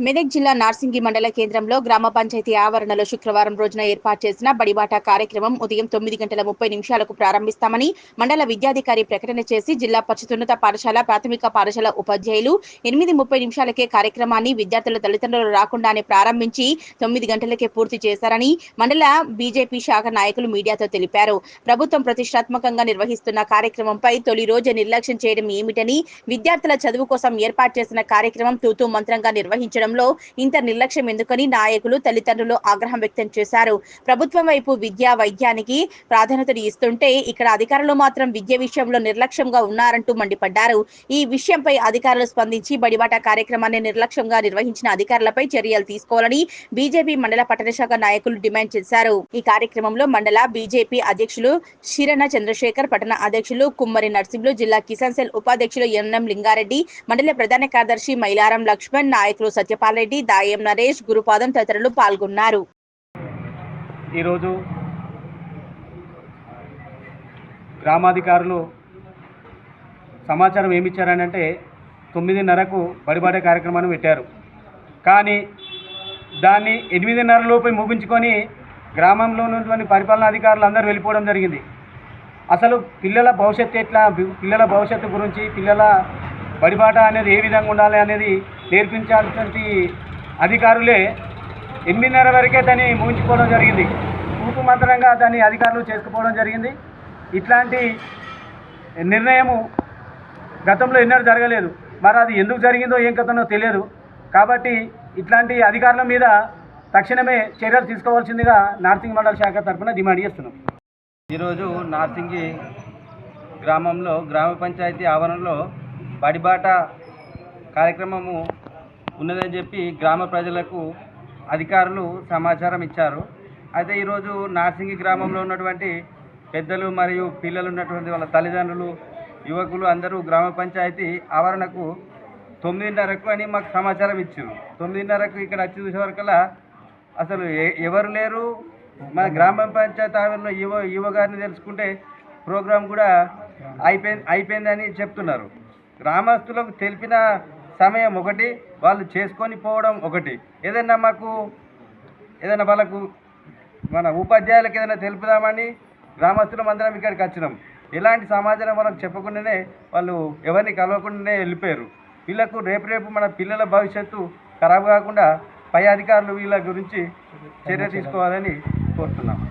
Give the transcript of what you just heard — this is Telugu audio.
మెదక్ జిల్లా నార్సింగి మండల కేంద్రంలో గ్రామ పంచాయతీ ఆవరణలో శుక్రవారం రోజున ఏర్పాటు చేసిన బడిబాట కార్యక్రమం ఉదయం 9:30 ప్రారంభిస్తామని మండల విద్యాధికారి ప్రకటన చేసి జిల్లా పరిషతోన్నత పాఠశాల ప్రాథమిక పాఠశాల ఉపాధ్యాయులు 8:30 కార్యక్రమాన్ని విద్యార్థుల తల్లిదండ్రులు రాకుండానే ప్రారంభించి 9 గంటలకే పూర్తి చేశారని మండల బీజేపీ శాఖ నాయకులు మీడియాతో తెలిపారు. ప్రభుత్వం ప్రతిష్టాత్మకంగా నిర్వహిస్తున్న కార్యక్రమంపై తొలి రోజు నిర్లక్ష్యం చేయడం ఏమిటని, విద్యార్థుల చదువు కోసం ఏర్పాటు చేసిన కార్యక్రమం తూతూ మంత్రంగా నిర్వహించడం ఇంత నిర్లక్ష్యం ఎందుకని నాయకులు తల్లిదండ్రులు ఆగ్రహం వ్యక్తం చేశారు. ప్రభుత్వం వైపు విద్యా వైద్యానికి ప్రాధాన్యత ఇస్తుంటే ఇక్కడ అధికారులు మాత్రం విద్య విషయంలో నిర్లక్ష్యంగా ఉన్నారంటూ మండిపడ్డారు. ఈ విషయంపై అధికారులు స్పందించి బడిబాట కార్యక్రమాన్ని నిర్లక్ష్యంగా నిర్వహించిన అధికారులపై చర్యలు తీసుకోవాలని బీజేపీ మండల పట్టణ శాఖ నాయకులు డిమాండ్ చేశారు. ఈ కార్యక్రమంలో మండల బీజేపీ అధ్యక్షులు శిరణ చంద్రశేఖర్, పట్టణ అధ్యక్షులు కుమ్మరి నర్సింహులు, జిల్లా కిసాన్ సెల్ ఉపాధ్యక్షులు ఎన్ఎం లింగారెడ్డి, మండల ప్రధాన కార్యదర్శి మైలారం లక్ష్మణ్, నాయకులు సత్యపాల్ రెడ్డి, దాయం నరేష్, గురుపాదం తదితరులు పాల్గొన్నారు. ఈరోజు గ్రామాధికారులు సమాచారం ఏమిచ్చారని అంటే 9:30కు బడిబాట కార్యక్రమాన్ని పెట్టారు. కానీ దాన్ని 8:30 లోపు ముగించుకొని గ్రామంలో ఉన్నటువంటి పరిపాలనాధికారులు అందరూ వెళ్ళిపోవడం జరిగింది. అసలు పిల్లల భవిష్యత్తు ఎట్లా, పిల్లల భవిష్యత్తు గురించి, పిల్లల బడిబాట అనేది ఏ విధంగా ఉండాలి అనేది నేర్పించాల్సినటువంటి అధికారులే 8:30 వరకే దాన్ని ముగించుకోవడం జరిగింది. తూతు మంత్రంగా దాన్ని అధికారులు చేసుకుపోవడం జరిగింది. ఇట్లాంటి నిర్ణయము గతంలో ఎన్నడూ జరగలేదు. మరి అది ఎందుకు జరిగిందో ఏం కథనో తెలియదు. కాబట్టి ఇట్లాంటి అధికారుల మీద తక్షణమే చర్యలు తీసుకోవాల్సిందిగా నార్సింగి మండల శాఖ తరఫున డిమాండ్ చేస్తున్నాం. ఈరోజు నార్సింగి గ్రామంలో గ్రామ పంచాయతీ ఆవరణలో బడిబాట కార్యక్రమము ఉన్నదని చెప్పి గ్రామ ప్రజలకు అధికారులు సమాచారం ఇచ్చారు. అయితే ఈరోజు నార్సింగి గ్రామంలో ఉన్నటువంటి పెద్దలు మరియు పిల్లలు ఉన్నటువంటి వాళ్ళ తల్లిదండ్రులు, యువకులు అందరూ గ్రామ పంచాయతీ ఆవరణకు 9:30కు అని మాకు సమాచారం ఇచ్చారు. 9:30కు ఇక్కడ వచ్చి చూసే వరకల్లా అసలు ఎవరు లేరు. మన గ్రామ పంచాయతీ ఆవరణలో యువ గారిని తెలుసుకుంటే ప్రోగ్రాం కూడా అయిపోయిందని చెప్తున్నారు. గ్రామస్తులకు తెలిపిన సమయం ఒకటి, వాళ్ళు చేసుకొని పోవడం ఒకటి. ఏదైనా వాళ్ళకు మన ఉపాధ్యాయులకు ఏదైనా తెలుపుదామని గ్రామస్తులం అందరం ఇక్కడికి వచ్చినాం. ఎలాంటి సమాచారం వాళ్ళకి చెప్పకుండానే వాళ్ళు ఎవరిని కలవకుండానే వెళ్ళిపోయారు. వీళ్ళకు రేపు మన పిల్లల భవిష్యత్తు ఖరాబ్ కాకుండా పై అధికారులు వీళ్ళ గురించి చర్య తీసుకోవాలని కోరుతున్నాం.